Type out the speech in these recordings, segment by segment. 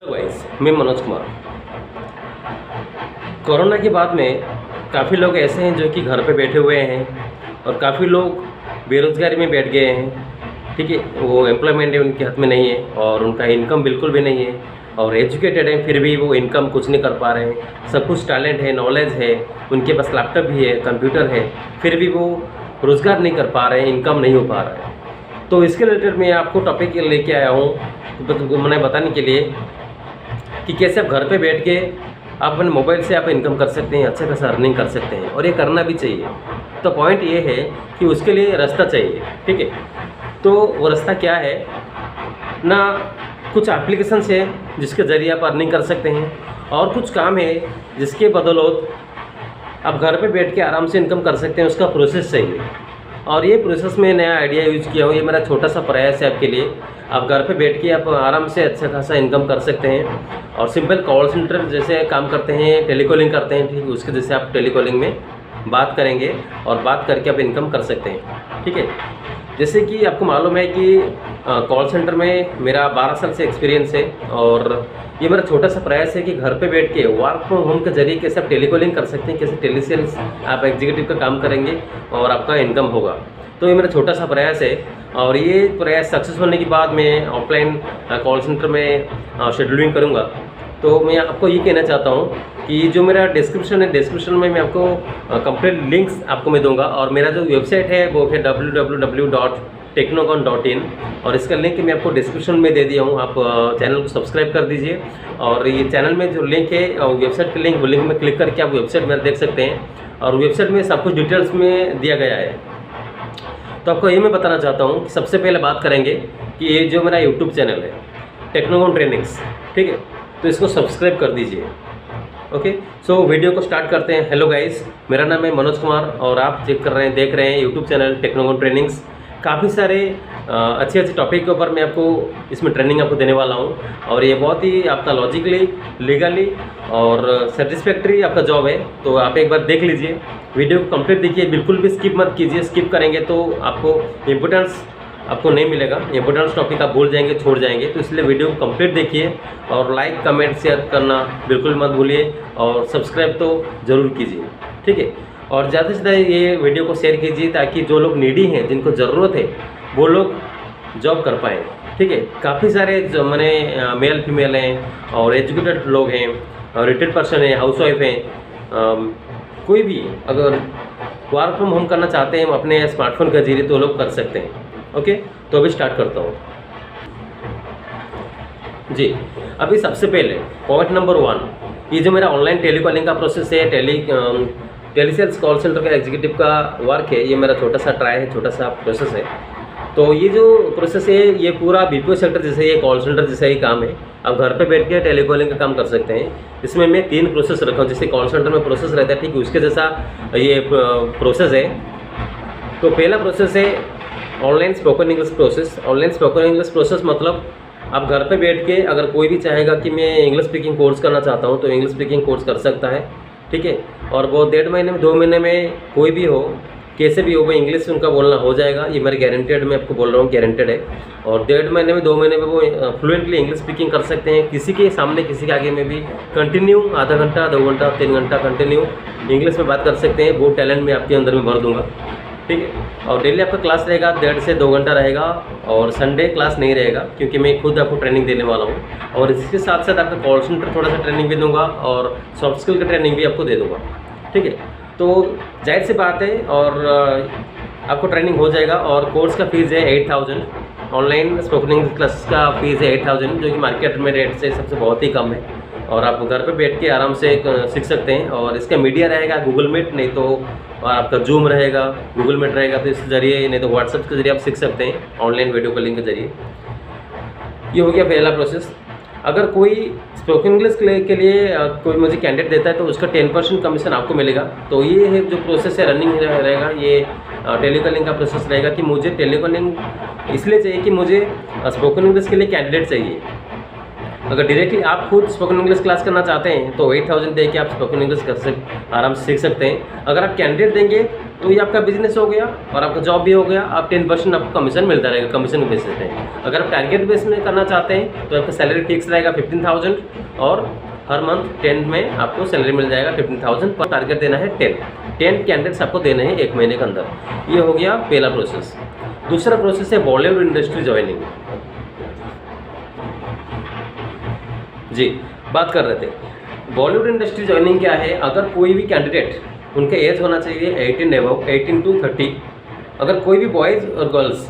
Hello guys, मैं Manoj Kumar. Corona के बाद में काफ़ी लोग ऐसे हैं जो कि घर पे बैठे हुए हैं और काफ़ी लोग बेरोज़गारी में बैठ गए हैं। ठीक है, वो एम्प्लॉयमेंट उनके हाथ में नहीं है और उनका इनकम बिल्कुल भी नहीं है और एजुकेटेड हैं फिर भी वो इनकम कुछ नहीं कर पा रहे हैं। सब कुछ टैलेंट है, नॉलेज है, उनके पास लैपटॉप भी है, कंप्यूटर है, फिर भी वो रोज़गार नहीं कर पा रहे हैं, इनकम नहीं हो पा रहा है। तो इसके रिलेटेड मैं आपको टॉपिक लेके आया हूँ मैंने बताने के लिए कि कैसे आप घर पे बैठ के आप अपने मोबाइल से आप इनकम कर सकते हैं, अच्छा खासा अर्निंग कर सकते हैं और ये करना भी चाहिए। तो पॉइंट ये है कि उसके लिए रास्ता चाहिए। ठीक है, तो वो रास्ता क्या है ना, कुछ एप्लीकेशंस है जिसके ज़रिए आप अर्निंग कर सकते हैं और कुछ काम है जिसके बदौलत आप घर पे बैठ के आराम से इनकम कर सकते हैं। उसका प्रोसेस चाहिए और ये प्रोसेस में नया आइडिया यूज़ किया हूँ। ये मेरा छोटा सा प्रयास है आपके लिए। आप घर पे बैठ के आप आराम से अच्छा खासा इनकम कर सकते हैं और सिंपल कॉल सेंटर जैसे काम करते हैं, टेलीकॉलिंग करते हैं, ठीक, उसके जैसे आप टेलीकॉलिंग में बात करेंगे और बात करके आप इनकम कर सकते हैं। ठीक है, जैसे कि आपको मालूम है कि कॉल सेंटर में मेरा 12 साल से एक्सपीरियंस है और ये मेरा छोटा सा प्रयास है कि घर पे बैठ के वर्क फ्रॉम होम के जरिए कैसे आप टेलीकॉलिंग कर सकते हैं, कैसे टेलीसेल्स आप एग्जीक्यूटिव का काम करेंगे और आपका इनकम होगा। तो ये मेरा छोटा सा प्रयास है और ये प्रयास सक्सेस होने के बाद मैं ऑफलाइन कॉल सेंटर में शेड्यूलिंग करूँगा। तो मैं आपको ये कहना चाहता हूँ कि जो मेरा डिस्क्रिप्शन है, डिस्क्रिप्शन में मैं आपको कंप्लीट लिंक्स आपको मैं दूंगा और मेरा जो वेबसाइट है वो है www.technogon.in और इसका लिंक मैं आपको डिस्क्रिप्शन में दे दिया हूँ। आप चैनल को सब्सक्राइब कर दीजिए और ये चैनल में जो लिंक है वेबसाइट का लिंक, वो लिंक में क्लिक करके आप वेबसाइट में देख सकते हैं और वेबसाइट में सब कुछ डिटेल्स में दिया गया है। तो आपको ये मैं बताना चाहता हूँ कि सबसे पहले बात करेंगे कि ये जो मेरा यूट्यूब चैनल है टेक्नोगॉन ट्रेनिंग्स, ठीक है, तो इसको सब्सक्राइब कर दीजिए। ओके, सो वीडियो को स्टार्ट करते हैं। हेलो गाइस, मेरा नाम है मनोज कुमार और आप देख रहे हैं यूट्यूब चैनल टेक्नोगॉन ट्रेनिंग्स। काफ़ी सारे अच्छे टॉपिक के ऊपर मैं आपको इसमें ट्रेनिंग आपको देने वाला हूँ और ये बहुत ही आपका लॉजिकली, लीगली और सेटिस्फैक्ट्री आपका जॉब है। तो आप एक बार देख लीजिए, वीडियो को कंप्लीट देखिए, बिल्कुल भी स्किप मत कीजिए। स्किप करेंगे तो आपको इम्पोर्टेंस आपको नहीं मिलेगा, इम्पोर्टेंट टॉपिक आप भूल जाएंगे, छोड़ जाएंगे। तो इसलिए वीडियो को कंप्लीट देखिए और लाइक, कमेंट, शेयर करना बिल्कुल मत भूलिए और सब्सक्राइब तो ज़रूर कीजिए। ठीक है, और ज़्यादा से ज़्यादा ये वीडियो को शेयर कीजिए ताकि जो लोग नीडी हैं, जिनको ज़रूरत है, वो लोग जॉब कर पाएँ। ठीक है, काफ़ी सारे जो मैंने मेल फीमेल हैं और एजुकेटेड लोग हैं और रिटायर्ड पर्सन है, हाउस वाइफ हैं, कोई भी अगर वर्क फ्रॉम होम करना चाहते हैं अपने स्मार्टफोन के जरिए तो लोग कर सकते हैं। ओके, तो अभी स्टार्ट करता हूँ जी। अभी सबसे पहले पॉइंट नंबर 1, ये जो मेरा ऑनलाइन टेलीकॉलिंग का प्रोसेस है, टेलीसेल्स कॉल सेंटर का एग्जीक्यूटिव का वर्क है, ये मेरा छोटा सा ट्राई है, छोटा सा प्रोसेस है। तो ये जो प्रोसेस है ये पूरा बीपीओ सेक्टर जैसे, ये कॉल सेंटर जैसा ही काम है। आप घर पे बैठ के टेलीकॉलिंग का काम कर सकते हैं। इसमें मैं 3 प्रोसेस रखा हूँ, जैसे कॉल सेंटर में प्रोसेस रहता है, ठीक है, उसके जैसा ये प्रोसेस है। तो पहला प्रोसेस है online spoken English process. Online spoken English process मतलब आप घर पे बैठ के अगर कोई भी चाहेगा कि मैं इंग्लिश स्पीकिंग कोर्स करना चाहता हूँ तो इंग्लिश स्पीकिंग कोर्स कर सकता है। ठीक है, और वो 1.5 महीने में, 2 महीने में, कोई भी हो, कैसे भी हो, वो इंग्लिश उनका बोलना हो जाएगा। ये मेरे गारंटेड, मैं आपको बोल रहा हूँ, गारंटेड है। और 1.5 महीने में, 2 महीने में वो फ्लुएंटली इंग्लिश स्पीकिंग कर सकते हैं। किसी के सामने, किसी के आगे में भी कंटिन्यू आधा घंटा, 2 घंटा, 3 घंटा कंटिन्यू इंग्लिश में बात कर सकते हैं। वो टैलेंट मैं आपके अंदर में भर दूंगा। ठीक है, और डेली आपका क्लास रहेगा 1.5 से 2 घंटा रहेगा और संडे क्लास नहीं रहेगा क्योंकि मैं खुद आपको ट्रेनिंग देने वाला हूँ। और इसके साथ साथ आपका कॉल सेंटर थोड़ा सा ट्रेनिंग भी दूंगा और सॉफ्ट स्किल का ट्रेनिंग भी आपको दे दूंगा। ठीक है, तो जाहिर सी बात है और आपको ट्रेनिंग हो जाएगा और कोर्स का फीस है 8000। ऑनलाइन स्पोकन इंग्लिश क्लासेस का फीस है 8000, जो कि मार्केट में रेट से सबसे बहुत ही कम है और आप घर पे बैठ के आराम से सीख सकते हैं। और इसका मीडिया रहेगा गूगल मीट, नहीं तो आपका जूम रहेगा, गूगल मीट रहेगा, तो इस जरिए, नहीं तो व्हाट्सएप के जरिए आप सीख सकते हैं ऑनलाइन वीडियो कॉलिंग के जरिए। ये हो गया पहला प्रोसेस। अगर कोई स्पोकन इंग्लिश के लिए कोई मुझे कैंडिडेट देता है तो उसका 10% कमीशन आपको मिलेगा। तो ये है जो प्रोसेस है, रनिंग रहेगा, ये टेलीकॉलिंग का प्रोसेस रहेगा कि मुझे टेलीकॉलिंग इसलिए चाहिए कि मुझे स्पोकन इंग्लिश के लिए कैंडिडेट चाहिए। अगर डायरेक्टली आप खुद स्पोकन इंग्लिश क्लास करना चाहते हैं तो 8000 दे के आप स्पोकन इंग्लिश आराम से सीख सकते हैं। अगर आप कैंडिडेट देंगे तो ये आपका बिजनेस हो गया और आपका जॉब भी हो गया। आप 10% आपको कमीशन मिलता रहेगा कमीशन के बेसिस पे। अगर आप टारगेट बेस में करना चाहते हैं तो आपका सैलरी फिक्स रहेगा 15,000 और हर मंथ 10 में आपको सैलरी मिल जाएगा 15,000 पर। टारगेट देना है 10 कैंडिडेट्स आपको देने हैं 1 महीने के अंदर। ये हो गया पहला प्रोसेस। दूसरा प्रोसेस है बॉलीवुड इंडस्ट्री ज्वाइनिंग। जी, बात कर रहे थे बॉलीवुड इंडस्ट्री ज्वाइनिंग क्या है। अगर कोई भी कैंडिडेट, उनका एज होना चाहिए 18 एबव, 18 to 30। अगर कोई भी बॉयज़ और गर्ल्स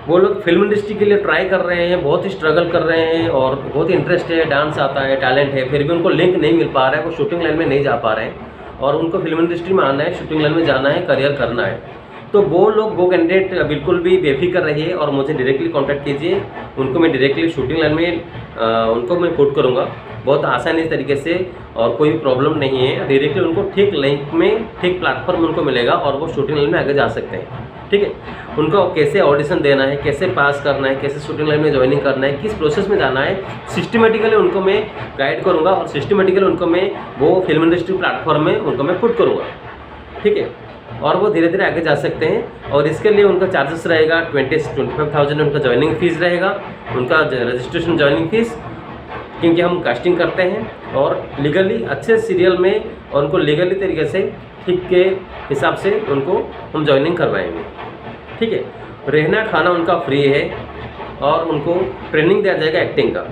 वो लोग फिल्म इंडस्ट्री के लिए ट्राई कर रहे हैं, बहुत ही स्ट्रगल कर रहे हैं और बहुत इंटरेस्ट है, डांस आता है, टैलेंट है, फिर भी उनको लिंक नहीं मिल पा रहा है, वो शूटिंग लाइन में नहीं जा पा रहे हैं और उनको फिल्म इंडस्ट्री में आना है, शूटिंग लाइन में जाना है, करियर करना है, तो वो कैंडिडेट बिल्कुल भी बेफिक्र रहिए और मुझे डायरेक्टली कांटेक्ट कीजिए। उनको मैं डायरेक्टली शूटिंग लाइन में उनको मैं पुट करूँगा बहुत आसानी तरीके से और कोई भी प्रॉब्लम नहीं है। डायरेक्टली उनको ठीक लिंक में, ठीक प्लेटफॉर्म उनको मिलेगा और वो शूटिंग लाइन में आगे जा सकते हैं। ठीक है, उनको कैसे ऑडिशन देना है, कैसे पास करना है, कैसे शूटिंग लाइन में ज्वाइनिंग करना है, किस प्रोसेस में जाना है, सिस्टमेटिकली उनको मैं गाइड करूँगा और सिस्टमेटिकली उनको मैं वो फिल्म इंडस्ट्री प्लेटफॉर्म में उनको मैं पुट करूँगा। ठीक है, और वो धीरे धीरे आगे जा सकते हैं। और इसके लिए उनका चार्जेस रहेगा 20 से 25,000 उनका ज्वाइनिंग फीस रहेगा, उनका रजिस्ट्रेशन ज्वाइनिंग फीस, क्योंकि हम कास्टिंग करते हैं और लीगली अच्छे सीरियल में और उनको लीगली तरीके से ठीक के हिसाब से उनको हम ज्वाइनिंग करवाएंगे। ठीक है, रहना खाना उनका फ्री है और उनको ट्रेनिंग दिया जाएगा एक्टिंग का।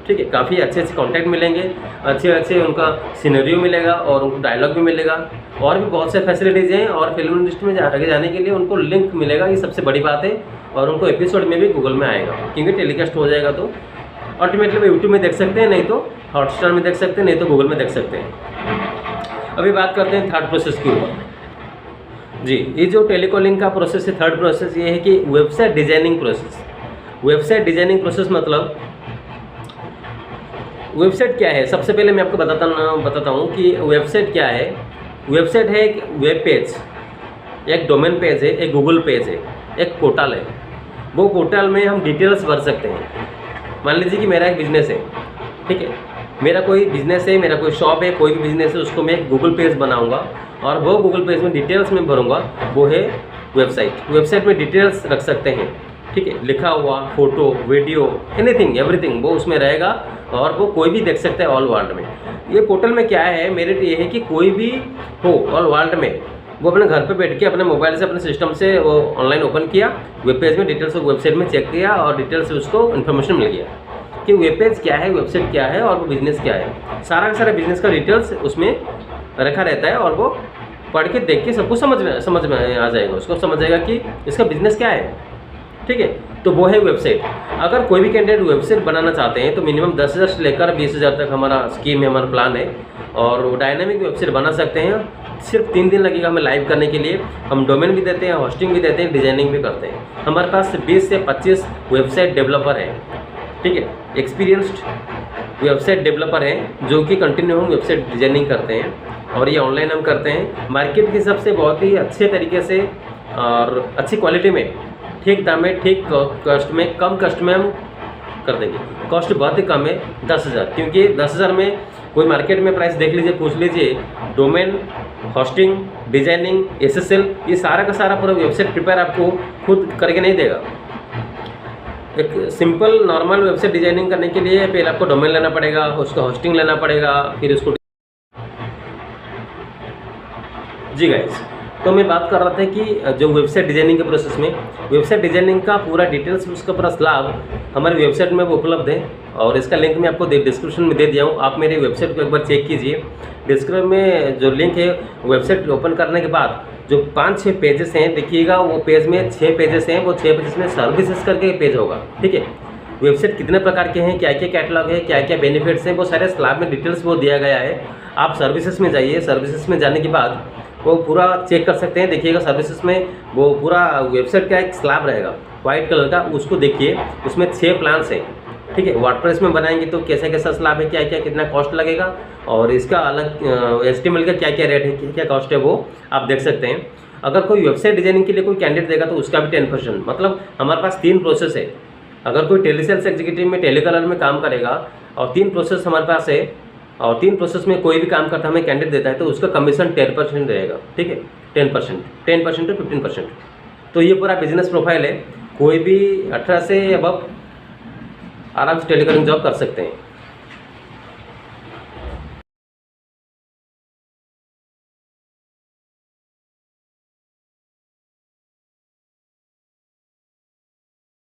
ठीक है, काफ़ी अच्छे कॉन्टैक्ट मिलेंगे, अच्छे उनका सिनेरियो मिलेगा और उनको डायलॉग भी मिलेगा और भी बहुत से फैसिलिटीज़ हैं और फिल्म इंडस्ट्री में आगे जाने के लिए उनको लिंक मिलेगा, ये सबसे बड़ी बात है। और उनको एपिसोड में भी गूगल में आएगा, क्योंकि टेलीकास्ट हो जाएगा तो अल्टीमेटली वो यूट्यूब में देख सकते हैं, नहीं तो हॉटस्टार में देख सकते हैं, नहीं तो गूगल में देख सकते हैं। अभी बात करते हैं थर्ड प्रोसेस की ओर। जी, ये जो टेलीकॉलिंग का प्रोसेस है, थर्ड प्रोसेस ये है कि website designing process. Website designing process मतलब वेबसाइट क्या है। सबसे पहले मैं आपको बताता हूँ कि वेबसाइट क्या है। वेबसाइट है एक वेब पेज, एक डोमेन पेज है, एक गूगल पेज है, एक पोर्टल है। वो पोर्टल में हम डिटेल्स भर सकते हैं। मान लीजिए कि मेरा एक बिज़नेस है, ठीक है, मेरा कोई बिज़नेस है, मेरा कोई शॉप है, कोई भी बिज़नेस है, उसको मैं एक गूगल पेज बनाऊंगा और वो गूगल पेज में डिटेल्स में भरूंगा, वो है वेबसाइट। वेबसाइट में डिटेल्स रख सकते हैं, ठीक है, लिखा हुआ, फोटो, वीडियो, एनीथिंग एवरीथिंग वो उसमें रहेगा और वो कोई भी देख सकता है ऑल वर्ल्ड में। ये पोर्टल में क्या है, मेरिट ये है कि कोई भी हो ऑल वर्ल्ड में, वो अपने घर पे बैठ के अपने मोबाइल से, अपने सिस्टम से वो ऑनलाइन ओपन किया, वेब पेज में डिटेल्स वेबसाइट में चेक किया और डिटेल से उसको इन्फॉर्मेशन मिल गया कि वेब पेज क्या है, वेबसाइट क्या है और वो बिज़नेस क्या है। सारा का सारा बिज़नेस का डिटेल्स उसमें रखा रहता है और वो पढ़ के देख के सब कुछ समझ में आ जाएगा, उसको समझ जाएगा कि इसका बिज़नेस क्या है। ठीक है, तो वो है वेबसाइट। अगर कोई भी कैंडिडेट वेबसाइट बनाना चाहते हैं तो मिनिमम 10,000 से लेकर 20,000 तक हमारा स्कीम है, हमारा प्लान है और वो डायनामिक वेबसाइट बना सकते हैं। सिर्फ 3 दिन लगेगा हमें लाइव करने के लिए। हम डोमेन भी देते हैं, होस्टिंग भी देते हैं, डिजाइनिंग भी करते हैं। हमारे पास 20 से 25 वेबसाइट डेवलपर हैं, ठीक है, एक्सपीरियंस्ड वेबसाइट डेवलपर हैं जो कि कंटिन्यू हम वेबसाइट डिजाइनिंग करते हैं और ये ऑनलाइन हम करते हैं। मार्केट के हिसाब से बहुत ही अच्छे तरीके से और अच्छी क्वालिटी में, ठीक दाम में, ठीक कॉस्ट में, कम कॉस्ट में हम कर देंगे। कॉस्ट बहुत ही कम है, 10,000, क्योंकि 10,000 में कोई मार्केट में प्राइस देख लीजिए, पूछ लीजिए, डोमेन, होस्टिंग, डिजाइनिंग, SSL, ये सारा का सारा पूरा वेबसाइट प्रिपेयर आपको खुद करके नहीं देगा। एक सिंपल नॉर्मल वेबसाइट डिजाइनिंग करने के लिए पहले आपको डोमेन लेना पड़ेगा, उसका होस्टिंग लेना पड़ेगा, फिर उसको। जी गाइस, तो मैं बात कर रहा था कि जो वेबसाइट डिजाइनिंग के प्रोसेस में, वेबसाइट डिजाइनिंग का पूरा डिटेल्स, उसका पूरा लाभ हमारी वेबसाइट में वो उपलब्ध है और इसका लिंक मैं आपको डिस्क्रिप्शन में दे दिया हूँ। आप मेरी वेबसाइट को एक बार चेक कीजिए। डिस्क्रिप्शन में जो लिंक है, वेबसाइट ओपन करने के बाद जो 5-6 पेजेस हैं, देखिएगा वो पेज में 6 पेजेस हैं, वो 6 पेजेस में सर्विसेज करके पेज होगा। ठीक है, वेबसाइट कितने प्रकार के हैं, क्या क्या कैटलॉग है, क्या क्या बेनिफिट्स हैं, वो सारे स्लैब में डिटेल्स वो दिया गया है। आप सर्विसेज में जाइए, सर्विसेज में जाने के बाद वो पूरा चेक कर सकते हैं। देखिएगा सर्विसेज में वो पूरा वेबसाइट का एक स्लैब रहेगा वाइट कलर का, उसको देखिए, उसमें 6 प्लान्स हैं। ठीक है, वर्डप्रेस में बनाएंगे तो कैसा कैसा स्लैब है, क्या क्या कितना कॉस्ट लगेगा और इसका अलग HTML का क्या क्या रेट है, क्या कॉस्ट है, वो आप देख सकते हैं। अगर कोई वेबसाइट डिजाइनिंग के लिए कोई कैंडिडेट देगा तो उसका भी 10%, मतलब हमारे पास 3 प्रोसेस है। अगर कोई टेलीसेल्स एग्जीक्यूटिव में टेलीकॉलर में काम करेगा और 3 प्रोसेस हमारे पास है और 3 प्रोसेस में कोई भी काम करता हमें कैंडिडेट देता है तो उसका कमीशन 10% रहेगा, ठीक है, 10% टू 15%। तो ये पूरा बिजनेस प्रोफाइल है। कोई भी 18 से अबव आराम से टेलीकॉलिंग जॉब कर सकते हैं।